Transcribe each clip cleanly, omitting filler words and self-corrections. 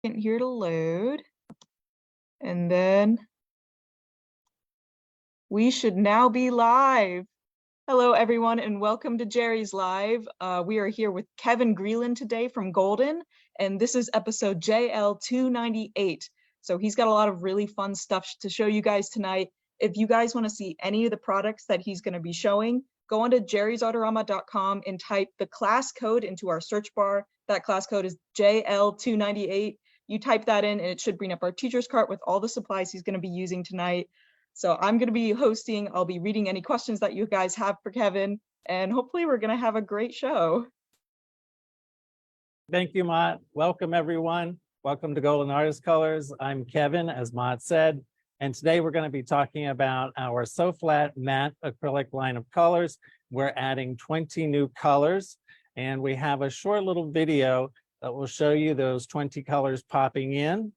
Here to load. And then we should now be live. Hello, everyone, and welcome to Jerry's Live. We are here with Kevin Greeland today from Golden, and this is episode JL298. So he's got a lot of really fun stuff to show you guys tonight. If you guys want to see any of the products that he's going to be showing, go on to jerrysautorama.com and type the class code into our search bar. That class code is JL298. You type that in and it should bring up our teacher's cart with all the supplies he's going to be using tonight. So I'm going to be hosting. I'll be reading any questions that you guys have for Kevin, and hopefully we're going to have a great show. Thank you, Mott. Welcome, everyone. Welcome to Golden Artist Colors. I'm Kevin, as Mott said, and today we're going to be talking about our SoFlat matte acrylic line of colors. We're adding 20 new colors, and we have a short little video that will show you those 20 colors popping in.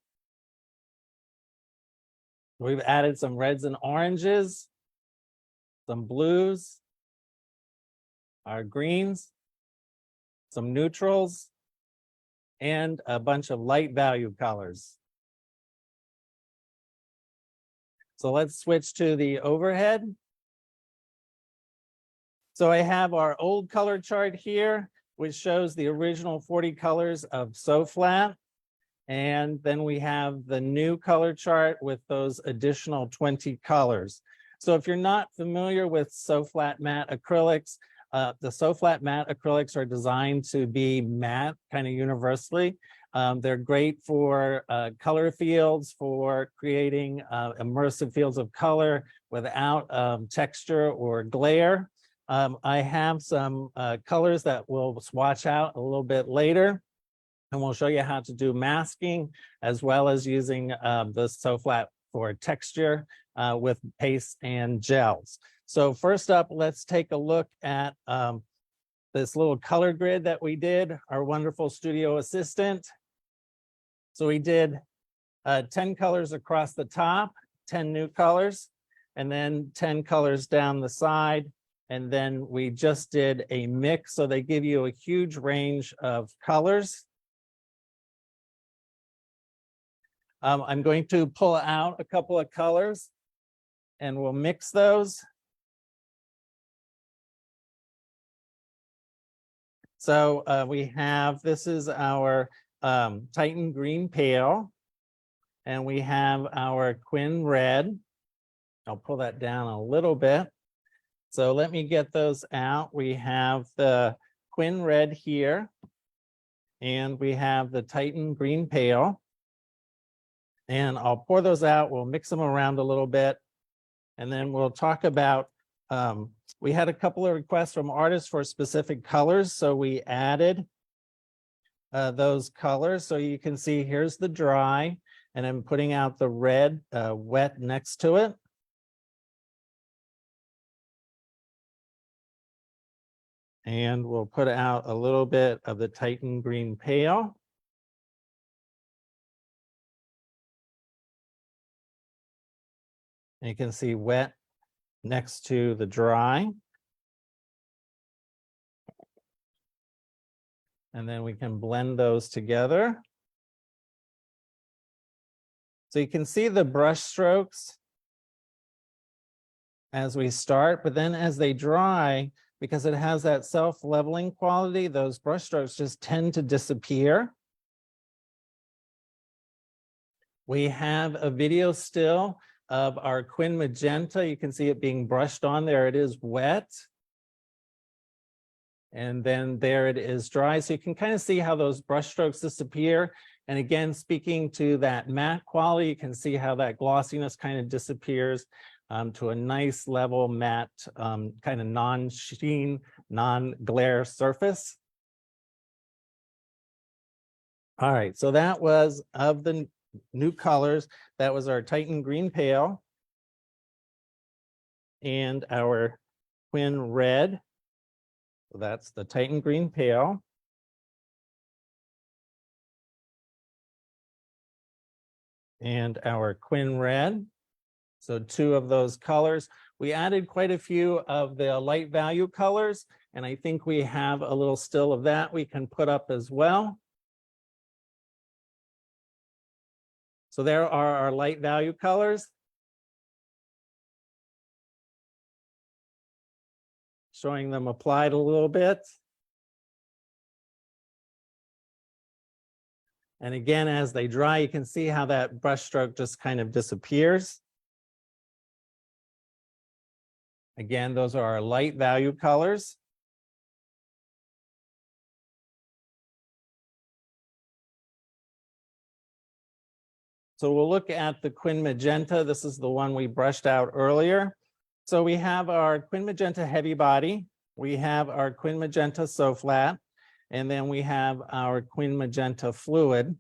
We've added some reds and oranges, some blues, our greens, some neutrals, and a bunch of light value colors. So let's switch to the overhead. So I have our old color chart here, which shows the original 40 colors of SoFlat. And then we have the new color chart with those additional 20 colors. So if you're not familiar with SoFlat matte acrylics, the SoFlat matte acrylics are designed to be matte kind of universally. They're great for color fields, for creating immersive fields of color without texture or glare. I have some colors that we'll swatch out a little bit later, and we'll show you how to do masking as well as using the SoFlat for texture with paste and gels. So first up, let's take a look at this little color grid that we did, our wonderful studio assistant. So we did 10 colors across the top, 10 new colors, and then 10 colors down the side. And then we just did a mix. So they give you a huge range of colors. I'm going to pull out a couple of colors and we'll mix those. So we have, this is our Titan Green Pale, and we have our Quin Red. I'll pull that down a little bit. So let me get those out. We have the Quin Red here, and we have the Titan Green Pale. And I'll pour those out. We'll mix them around a little bit. And then we'll talk about, we had a couple of requests from artists for specific colors. So we added those colors. So you can see here's the dry, and I'm putting out the red wet next to it. And we'll put out a little bit of the Titan Green Pale. And you can see wet next to the dry. And then we can blend those together. So you can see the brush strokes as we start, but then as they dry, because it has that self-leveling quality, those brush strokes just tend to disappear. We have a video still of our Quin Magenta. You can see it being brushed on there. It is wet. And then there it is dry. So you can kind of see how those brush strokes disappear. And again, speaking to that matte quality, you can see how that glossiness kind of disappears to a nice level matte, kind of non-sheen, non-glare surface. All right, so that was of the new colors. That was our Titan Green Pale and our Quin Red. So that's the Titan Green Pale. And our Quin Red. So two of those colors. We added quite a few of the light value colors, and I think we have a little still of that we can put up as well. So there are our light value colors. Showing them applied a little bit. And again, as they dry, you can see how that brush stroke just kind of disappears. Again, those are our light value colors. So we'll look at the Quin Magenta. This is the one we brushed out earlier. So we have our Quin Magenta heavy body. We have our Quin Magenta SoFlat. And then we have our Quin Magenta fluid.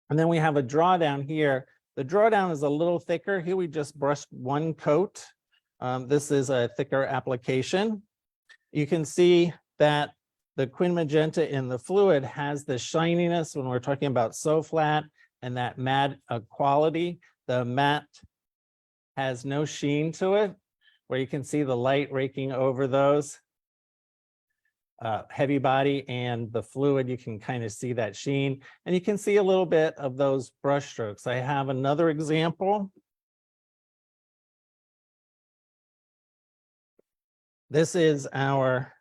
And then we have a drawdown here. The drawdown is a little thicker. Here we just brushed one coat. This is a thicker application. You can see that the Quin Magenta in the fluid has the shininess when we're talking about SoFlat and that matte quality. The matte has no sheen to it, where you can see the light raking over those. Heavy body and the fluid, you can kind of see that sheen, and you can see a little bit of those brush strokes. I have another example. This is our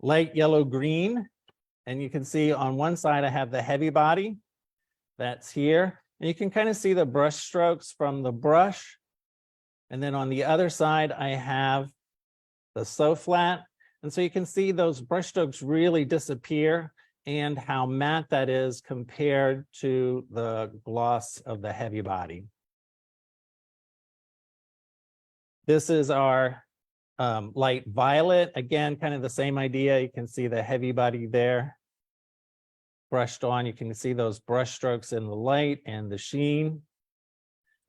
light yellow green, and you can see on one side I have the heavy body that's here, and you can kind of see the brush strokes from the brush, and then on the other side I have the SoFlat. And so you can see those brush strokes really disappear and how matte that is compared to the gloss of the heavy body. This is our light violet. Again, kind of the same idea. You can see the heavy body there brushed on. You can see those brush strokes in the light and the sheen.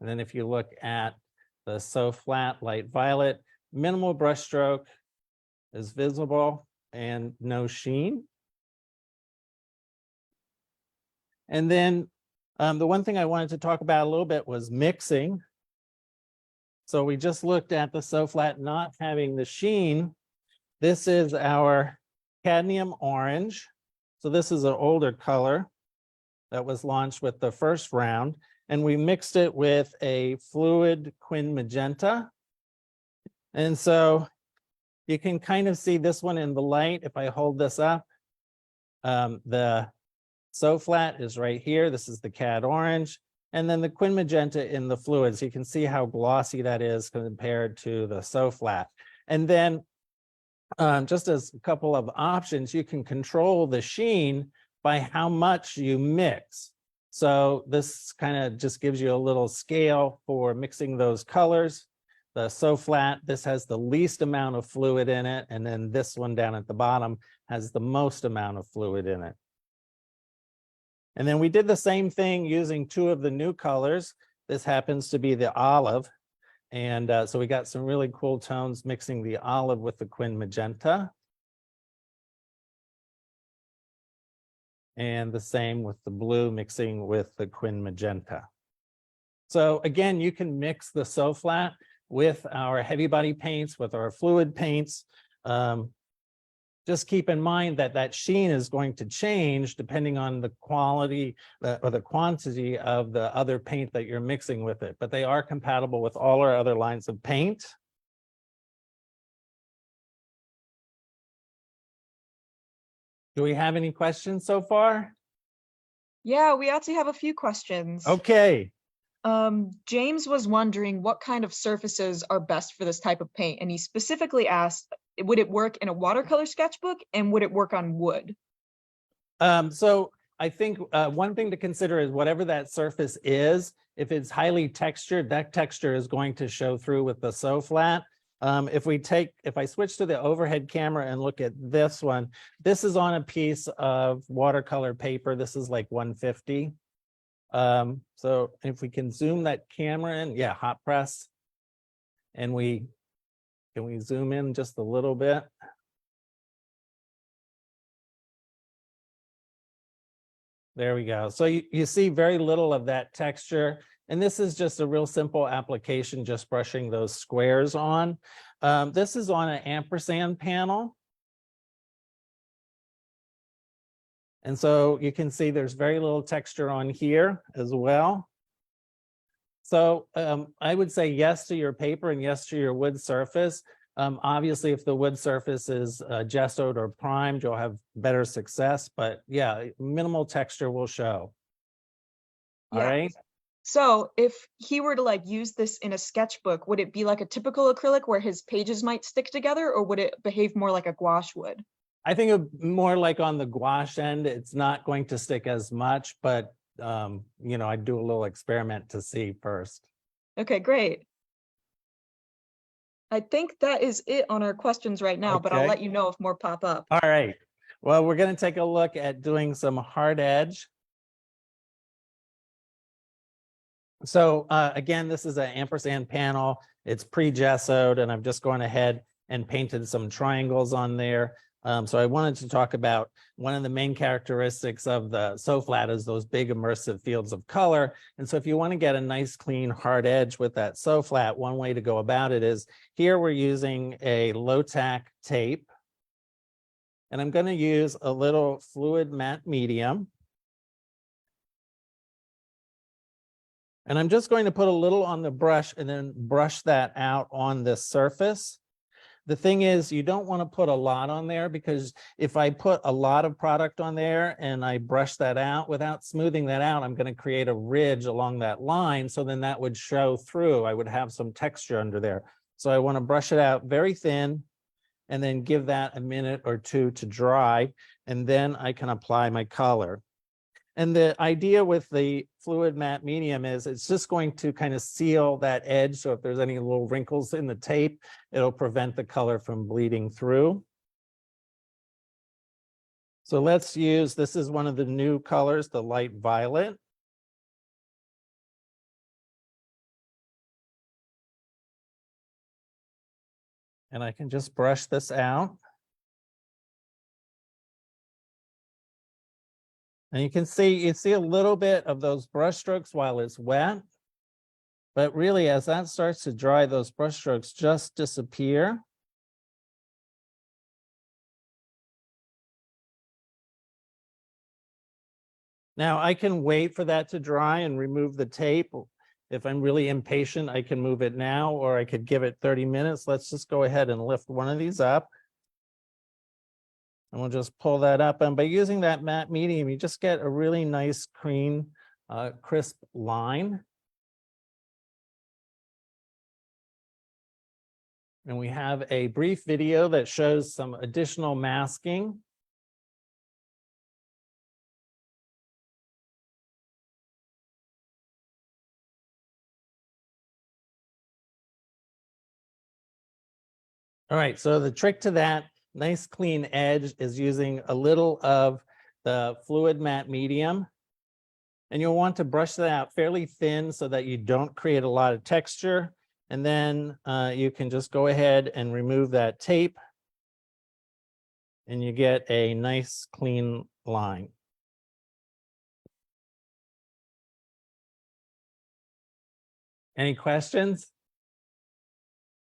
And then if you look at the SoFlat light violet, minimal brush stroke is visible and no sheen. And then the one thing I wanted to talk about a little bit was mixing. So we just looked at the SoFlat not having the sheen. This is our cadmium orange. So this is an older color that was launched with the first round. And we mixed it with a fluid Quin Magenta. And so you can kind of see this one in the light. If I hold this up, the SoFlat is right here. This is the cad orange. And then the Quin Magenta in the fluid. So you can see how glossy that is compared to the SoFlat. And then just as a couple of options, you can control the sheen by how much you mix. So this kind of just gives you a little scale for mixing those colors. The SoFlat, this has the least amount of fluid in it, and then this one down at the bottom has the most amount of fluid in it. And then we did the same thing using two of the new colors. This happens to be the olive. And so we got some really cool tones mixing the olive with the Quin Magenta. And the same with the blue mixing with the Quin Magenta. So again, you can mix the SoFlat with our heavy body paints, with our fluid paints. Just keep in mind that that sheen is going to change depending on the quality or the quantity of the other paint that you're mixing with it, but they are compatible with all our other lines of paint. Do we have any questions so far? Yeah, we actually have a few questions. Okay. James was wondering what kind of surfaces are best for this type of paint, and he specifically asked, would it work in a watercolor sketchbook and would it work on wood? So I think one thing to consider is whatever that surface is, if it's highly textured, that texture is going to show through with the SoFlat. If I switch to the overhead camera and look at this one, this is on a piece of watercolor paper. This is like 150. So if we can zoom that camera in, yeah, hot press. And can we zoom in just a little bit? There we go. So you see very little of that texture. And this is just a real simple application, just brushing those squares on. This is on an ampersand panel. And so you can see there's very little texture on here as well. So I would say yes to your paper and yes to your wood surface. Obviously, if the wood surface is gessoed or primed, you'll have better success. But yeah, minimal texture will show. All Yeah. right. So if he were to like use this in a sketchbook, would it be like a typical acrylic where his pages might stick together, or would it behave more like a gouache would? I think more like on the gouache end, it's not going to stick as much, but you know, I'd do a little experiment to see first. Okay, great. I think that is it on our questions right now, but I'll Okay. let you know if more pop up. All right. Well, we're going to take a look at doing some hard edge. So again, this is an ampersand panel. It's pre-gessoed, and I've just gone ahead and painted some triangles on there. So I wanted to talk about one of the main characteristics of the SoFlat is those big immersive fields of color. And so if you want to get a nice, clean, hard edge with that SoFlat, one way to go about it is here we're using a low-tack tape. And I'm going to use a little fluid matte medium. And I'm just going to put a little on the brush and then brush that out on this surface. The thing is, you don't want to put a lot on there, because if I put a lot of product on there and I brush that out without smoothing that out, I'm going to create a ridge along that line. So then that would show through. I would have some texture under there. So I want to brush it out very thin and then give that a minute or two to dry. And then I can apply my color. And the idea with the fluid matte medium is it's just going to kind of seal that edge. So if there's any little wrinkles in the tape, it'll prevent the color from bleeding through. So let's use, this is one of the new colors, the light violet. And I can just brush this out. And you see a little bit of those brush strokes while it's wet. But really, as that starts to dry, those brush strokes just disappear. Now I can wait for that to dry and remove the tape. If I'm really impatient, I can move it now, or I could give it 30 minutes. Let's just go ahead and lift one of these up. And we'll just pull that up. And by using that matte medium, you just get a really nice, clean, crisp line. And we have a brief video that shows some additional masking. All right, so the trick to that nice clean edge is using a little of the fluid matte medium. And you'll want to brush that out fairly thin so that you don't create a lot of texture. And then you can just go ahead and remove that tape. And you get a nice clean line. Any questions?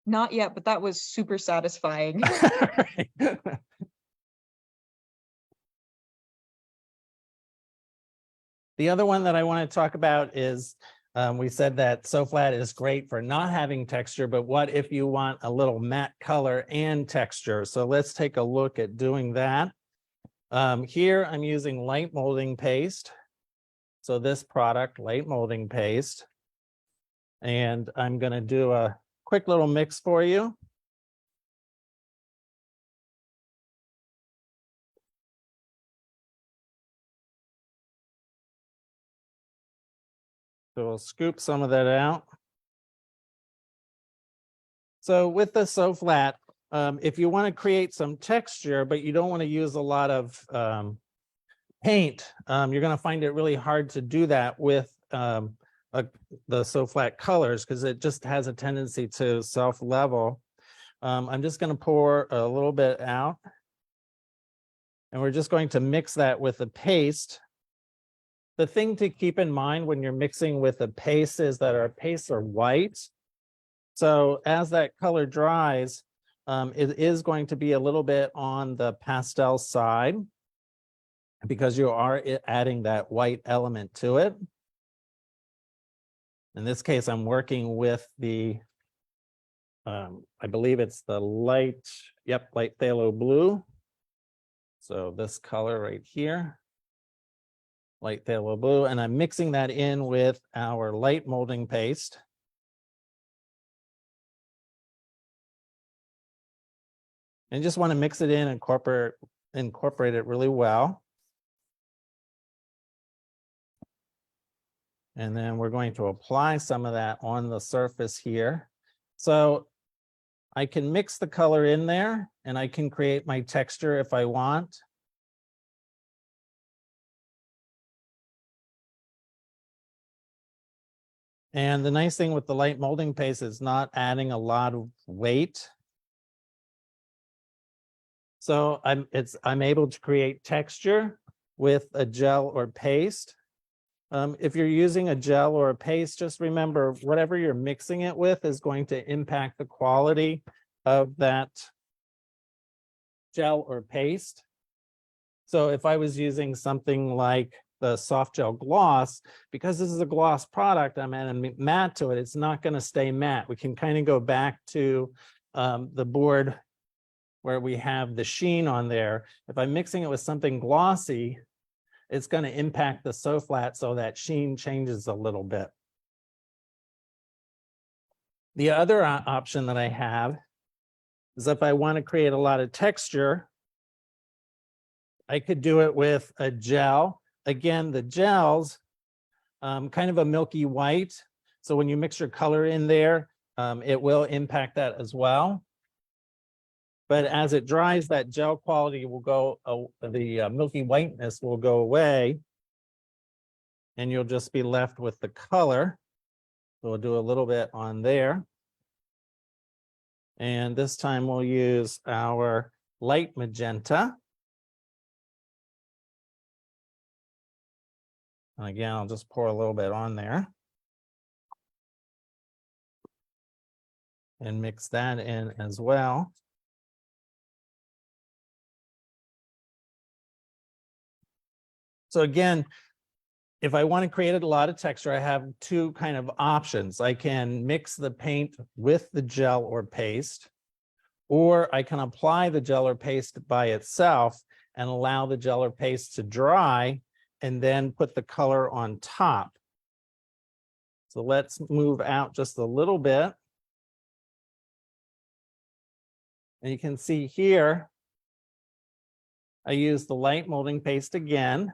Not yet, but that was super satisfying. The other one that I want to talk about is, we said that SoFlat is great for not having texture, but what if you want a little matte color and texture? So let's take a look at doing that. Here I'm using light molding paste. So this product, light molding paste. And I'm going to do a quick little mix for you. So we'll scoop some of that out. So with the SoFlat, if you want to create some texture, but you don't want to use a lot of paint, you're going to find it really hard to do that with the SoFlat colors, because it just has a tendency to self-level. I'm just going to pour a little bit out. And we're just going to mix that with the paste. The thing to keep in mind when you're mixing with the paste is that our pastes are white. So as that color dries, it is going to be a little bit on the pastel side. because you are adding that white element to it. In this case, I'm working with the, I believe it's the light phthalo blue. So this color right here, light phthalo blue, and I'm mixing that in with our light molding paste. And just want to mix it in and incorporate it really well. And then we're going to apply some of that on the surface here. So I can mix the color in there and I can create my texture if I want. And the nice thing with the light molding paste is not adding a lot of weight. So I'm able to create texture with a gel or paste. If you're using a gel or a paste, just remember whatever you're mixing it with is going to impact the quality of that gel or paste. So if I was using something like the soft gel gloss, because this is a gloss product, I'm adding matte to it, it's not going to stay matte. We can kind of go back to the board where we have the sheen on there. If I'm mixing it with something glossy, it's going to impact the SoFlat so that sheen changes a little bit. The other option that I have is if I want to create a lot of texture, I could do it with a gel. Again, the gel's kind of a milky white. So when you mix your color in there, it will impact that as well. But as it dries, that gel quality will go, the milky whiteness will go away, and you'll just be left with the color. So we'll do a little bit on there. And this time we'll use our light magenta. And again, I'll just pour a little bit on there. And mix that in as well. So again, if I want to create a lot of texture, I have two kind of options. I can mix the paint with the gel or paste, or I can apply the gel or paste by itself and allow the gel or paste to dry and then put the color on top. So let's move out just a little bit. And you can see here, I use the light molding paste again.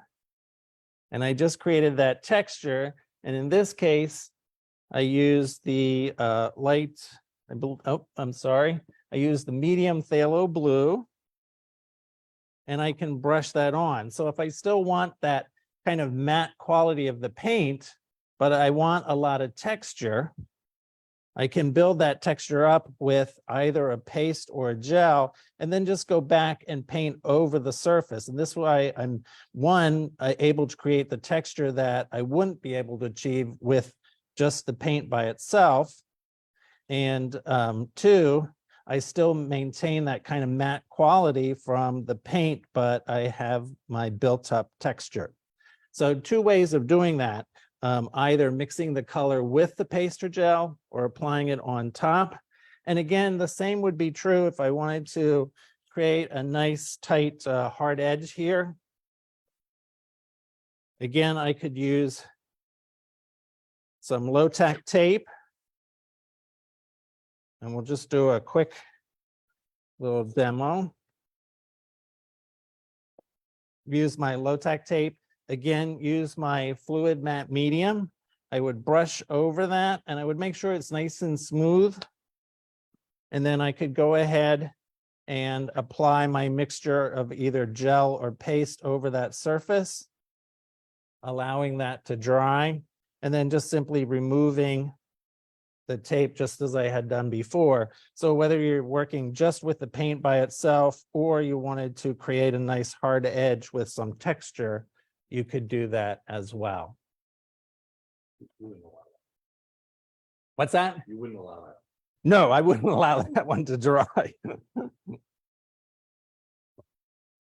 And I just created that texture. And in this case, I used the I used the medium phthalo blue. And I can brush that on. So if I still want that kind of matte quality of the paint, but I want a lot of texture, I can build that texture up with either a paste or a gel, and then just go back and paint over the surface. And this way I'm able to create the texture that I wouldn't be able to achieve with just the paint by itself. And two, I still maintain that kind of matte quality from the paint, but I have my built up texture. So two ways of doing that. Either mixing the color with the paste or gel or applying it on top. And again, the same would be true if I wanted to create a nice tight hard edge here. Again, I could use some low-tack tape. And we'll just do a quick little demo. Use my low-tack tape. Again, use my fluid matte medium. I would brush over that and I would make sure it's nice and smooth. And then I could go ahead and apply my mixture of either gel or paste over that surface, allowing that to dry, and then just simply removing the tape just as I had done before. So whether you're working just with the paint by itself or you wanted to create a nice hard edge with some texture, you could do that as well. What's that? You wouldn't allow that. No, I wouldn't allow that one to dry.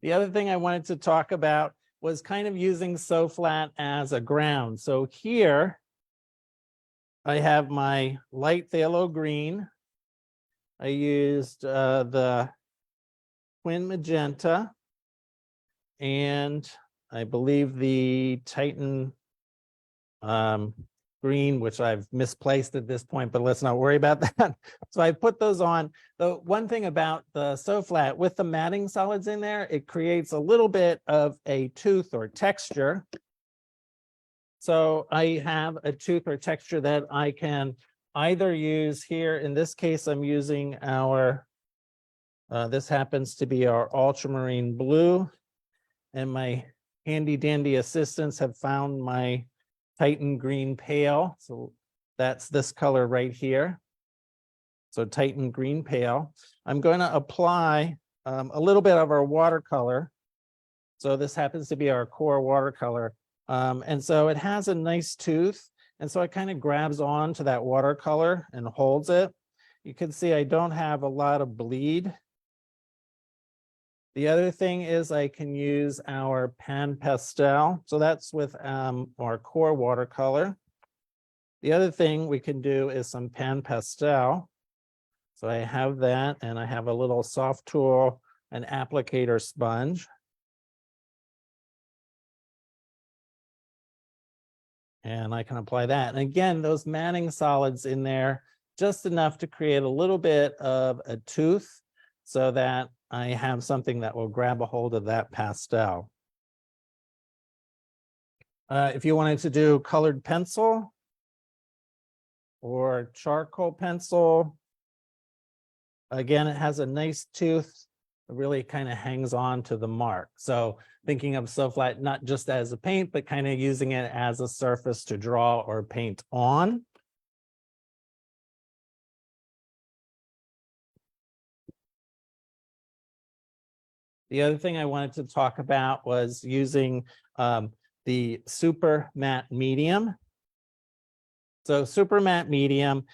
The other thing I wanted to talk about was kind of using SoFlat as a ground. So here I have my light phthalo green. I used the twin magenta and I believe the Titan green, which I've misplaced at this point, but let's not worry about that. So I put those on. The one thing about the SoFlat with the matting solids in there, it creates a little bit of a tooth or texture. So I have a tooth or texture that I can either use here. In this case, I'm using our, this happens to be our ultramarine blue, and my handy dandy assistants have found my Titan green pale. So that's this color right here. So Titan green pale. I'm going to apply a little bit of our watercolor. So this happens to be our core watercolor. And so it has a nice tooth. And so it kind of grabs on to that watercolor and holds it. You can see I don't have a lot of bleed. The other thing is I can use our pan pastel. So that's with our core watercolor. The other thing we can do is some pan pastel. So I have that, and I have a little soft tool, an applicator sponge. And I can apply that. And again, those matting solids in there, just enough to create a little bit of a tooth so that I have something that will grab a hold of that pastel. If you wanted to do colored pencil or charcoal pencil, again, it has a nice tooth. It really kind of hangs on to the mark. So thinking of SoFlat not just as a paint, but kind of using it as a surface to draw or paint on. The other thing I wanted to talk about was using the super matte medium. So super matte medium,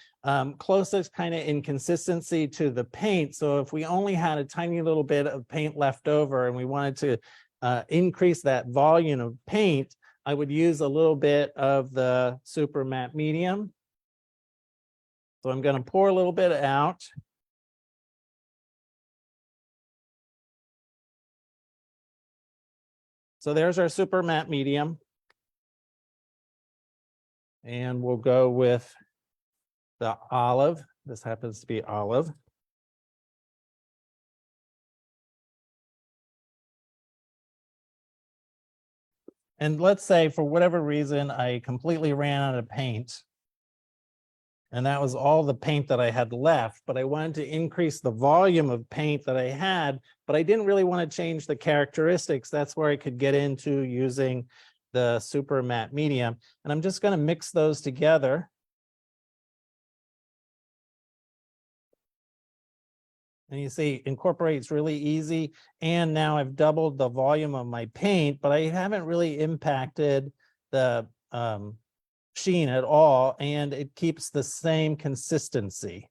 closest kind of in consistency to the paint. So if we only had a tiny little bit of paint left over and we wanted to increase that volume of paint, I would use a little bit of the super matte medium. So I'm going to pour a little bit out. So there's our super matte medium. And we'll go with the olive. This happens to be olive. And let's say for whatever reason, I completely ran out of paint. And that was all the paint that I had left, but I wanted to increase the volume of paint that I had, but I didn't really want to change the characteristics. That's where I could get into using the super matte medium. And I'm just going to mix those together. And you see, incorporates really easy. And now I've doubled the volume of my paint, but I haven't really impacted the sheen at all, and it keeps the same consistency.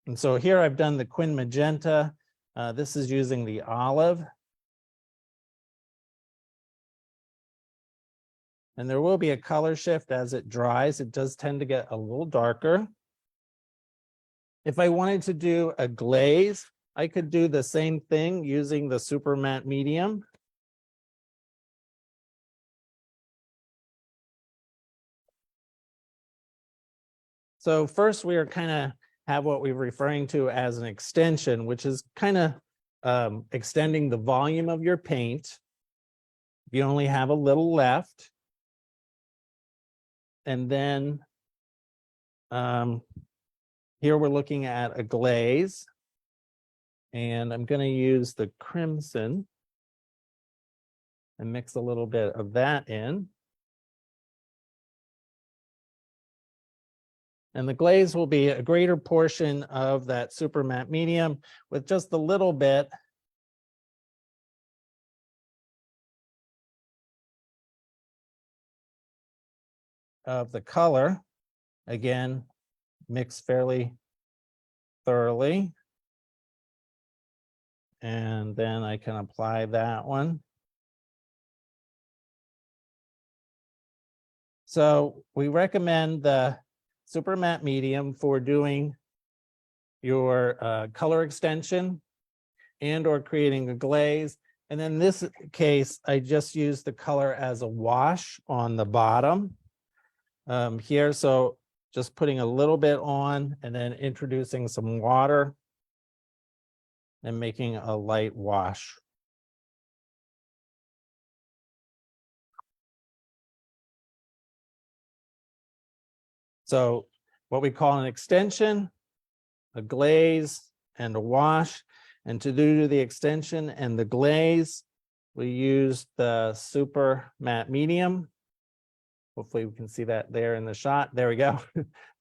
And so here I've done the Quin Magenta. This is using the olive. And there will be a color shift as it dries. It does tend to get a little darker. If I wanted to do a glaze, I could do the same thing using the super matte medium. So first we are kind of have what we're referring to as an extension, which is kind of extending the volume of your paint. You only have a little left. And then here we're looking at a glaze. And I'm going to use the crimson and mix a little bit of that in. And the glaze will be a greater portion of that super matte medium with just a little bit of the color. Again, mix fairly thoroughly. and then I can apply that one. So we recommend the super matte medium for doing your color extension and or creating a glaze. And in this case, I just use the color as a wash on the bottom here. So just putting a little bit on and then introducing some water and making a light wash. So what we call an extension, a glaze, and a wash. And to do the extension and the glaze, we use the super matte medium. Hopefully we can see that there in the shot. There we go.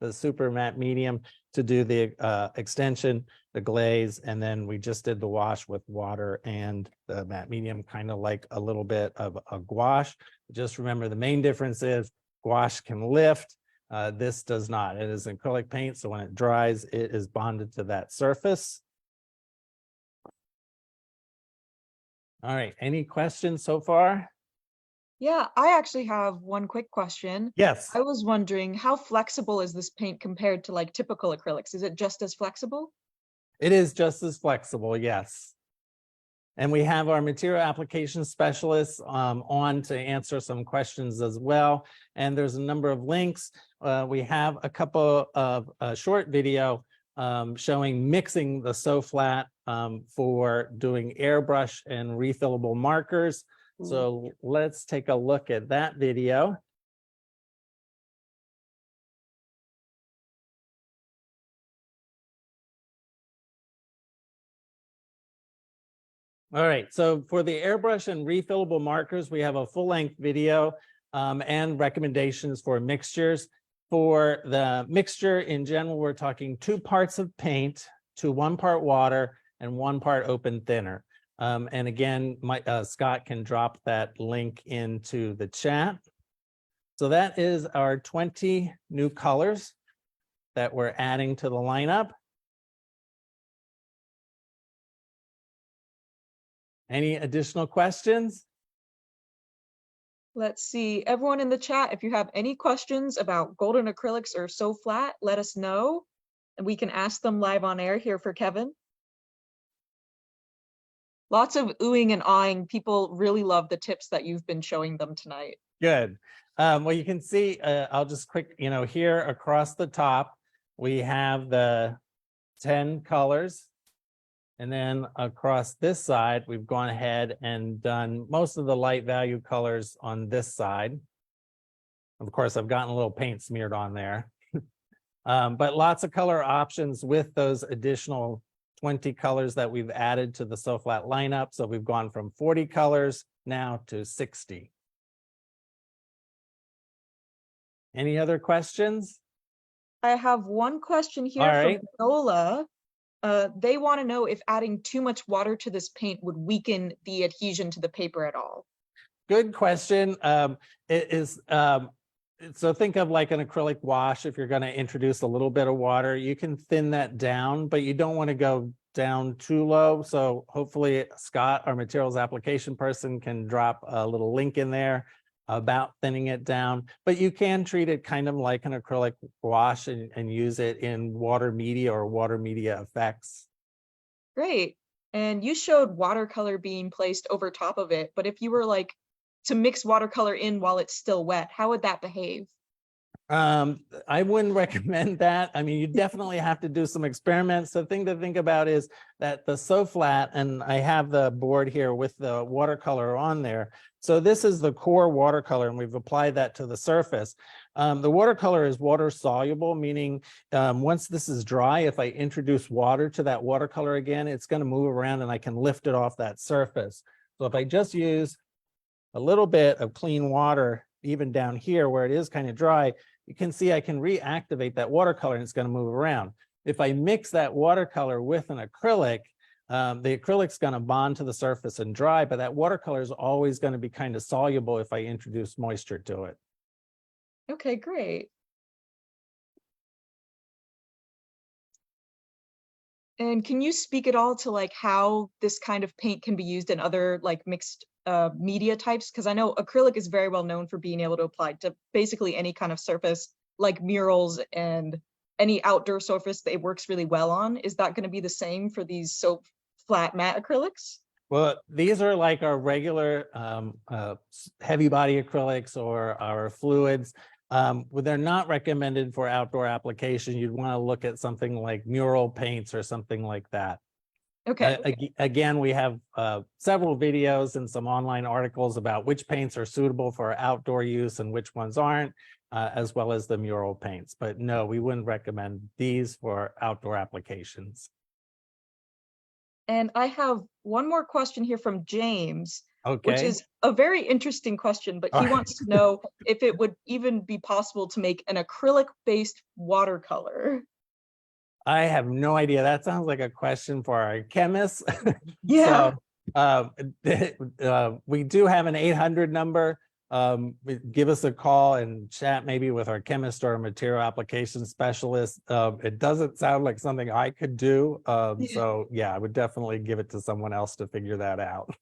The super matte medium to do the extension, the glaze, and then we just did the wash with water and the matte medium, kind of like a little bit of a gouache. Just remember the main difference is gouache can lift. This does not. It is acrylic paint, so when it dries, it is bonded to that surface. All right, any questions so far? Yeah, I actually have one quick question. Yes, I was wondering, how flexible is this paint compared to like typical acrylics? Is it just as flexible? it is just as flexible, yes. And we have our material application specialists on to answer some questions as well. And there's a number of links. We have a couple of short video showing mixing the SoFlat for doing airbrush and refillable markers. So let's take a look at that video. All right, so for the airbrush and refillable markers, we have a full-length video and recommendations for mixtures. For the mixture in general, we're talking 2 parts of paint to 1 part water and 1 part open thinner. And again, Scott can drop that link into the chat. So that is our 20 new colors that we're adding to the lineup. Any additional questions? Let's see. Everyone in the chat, if you have any questions about golden acrylics or SoFlat, let us know, and we can ask them live on air here for Kevin. Lots of oohing and awing. People really love the tips that you've been showing them tonight. Good. Well, you can see, I'll just quick, here across the top, we have the 10 colors. And then across this side, we've gone ahead and done most of the light value colors on this side. Of course, I've gotten a little paint smeared on there. But lots of color options with those additional 20 colors that we've added to the SoFlat lineup. So we've gone from 40 colors now to 60. Any other questions? I have one question here All right. from Nola. They want to know if adding too much water to this paint would weaken the adhesion to the paper at all. Good question. It is so think of like an acrylic wash. If you're going to introduce a little bit of water, you can thin that down, but you don't want to go down too low. So hopefully Scott, our materials application person, can drop a little link in there about thinning it down. But you can treat it kind of like an acrylic wash and use it in water media or water media effects. Great. And you showed watercolor being placed over top of it, but if you were like to mix watercolor in while it's still wet, how would that behave? I wouldn't recommend that. I mean, you definitely have to do some experiments. The thing to think about is that the SoFlat, and I have the board here with the watercolor on there. So this is the core watercolor, and we've applied that to the surface. The watercolor is water soluble, meaning once this is dry, if I introduce water to that watercolor again, it's going to move around and I can lift it off that surface. So if I just use a little bit of clean water, even down here where it is kind of dry, you can see I can reactivate that watercolor and it's going to move around. If I mix that watercolor with an acrylic, the acrylic's going to bond to the surface and dry, but that watercolor is always going to be kind of soluble if I introduce moisture to it. Okay, great. And can you speak at all to like how this kind of paint can be used in other like mixed media types? Because I know acrylic is very well known for being able to apply to basically any kind of surface, like murals and any outdoor surface that it works really well on. Is that going to be the same for these soap flat matte acrylics? Well, these are like our regular heavy body acrylics or our fluids. Well, they're not recommended for outdoor application. You'd want to look at something like mural paints or something like that. Okay. Again, we have several videos and some online articles about which paints are suitable for outdoor use and which ones aren't, as well as the mural paints. But no, we wouldn't recommend these for outdoor applications. And I have one more question here from James, which Okay. is a very interesting question, but he wants to know if it would even be possible to make an acrylic-based watercolor. I have no idea. That sounds like a question for our chemists. Yeah. So we do have an 800 number. Give us a call and chat maybe with our chemist or material application specialist. It doesn't sound like something I could do. So yeah, I would definitely give it to someone else to figure that out.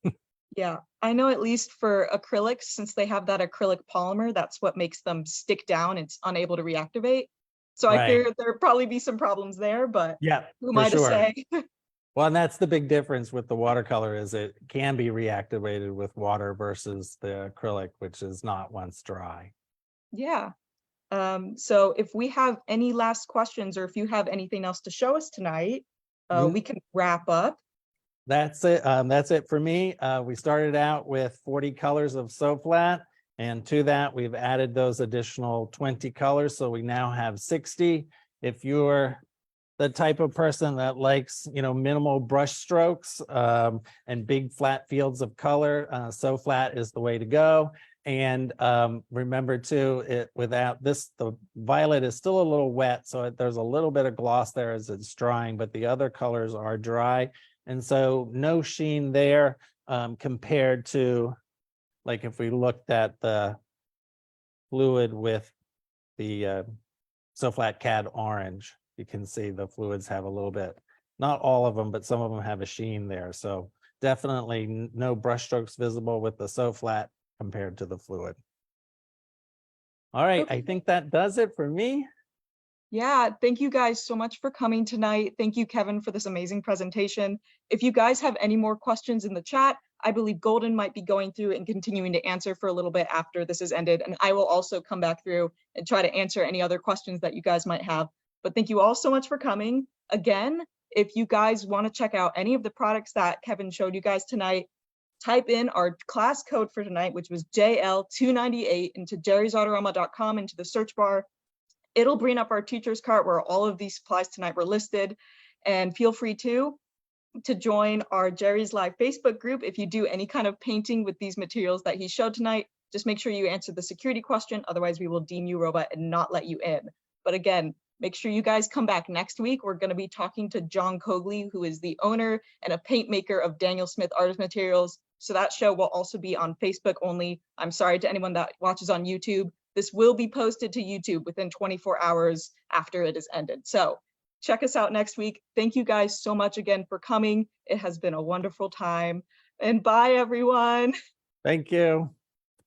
Yeah, I know at least for acrylics, since they have that acrylic polymer, that's what makes them stick down. It's unable to reactivate. So I Right. figured there'd probably be some problems there, but Yeah, who am for I to sure. say? Well, and that's the big difference with the watercolor is it can be reactivated with water versus the acrylic, which is not once dry. Yeah. So if we have any last questions or if you have anything else to show us tonight, we can wrap up. That's it. That's it for me. We started out with 40 colors of SoFlat, and to that we've added those additional 20 colors. So we now have 60. If you're the type of person that likes, minimal brush strokes and big flat fields of color, SoFlat is the way to go. And remember too, without this, the violet is still a little wet, so there's a little bit of gloss there as it's drying, but the other colors are dry. And so no sheen there compared to, like if we looked at the fluid with the SoFlat Cad Orange, you can see the fluids have a little bit, not all of them, but some of them have a sheen there. So definitely no brush strokes visible with the SoFlat compared to the fluid. All right, Okay. I think that does it for me. Yeah, thank you guys so much for coming tonight. Thank you, Kevin, for this amazing presentation. If you guys have any more questions in the chat, I believe Golden might be going through and continuing to answer for a little bit after this is ended. And I will also come back through and try to answer any other questions that you guys might have. But thank you all so much for coming. Again, if you guys want to check out any of the products that Kevin showed you guys tonight, type in our class code for tonight, which was JL298 into jerrysautorama.com into the search bar. It'll bring up our teacher's cart where all of these supplies tonight were listed. And feel free to join our Jerry's Live Facebook group. If you do any kind of painting with these materials that he showed tonight, just make sure you answer the security question. Otherwise, we will deem you robot and not let you in. But again, make sure you guys come back next week. We're going to be talking to John Cogley, who is the owner and a paint maker of Daniel Smith Artist Materials. So that show will also be on Facebook only. I'm sorry to anyone that watches on YouTube. This will be posted to YouTube within 24 hours after it is ended. So check us out next week. Thank you guys so much again for coming. It has been a wonderful time. And bye, everyone. Thank you.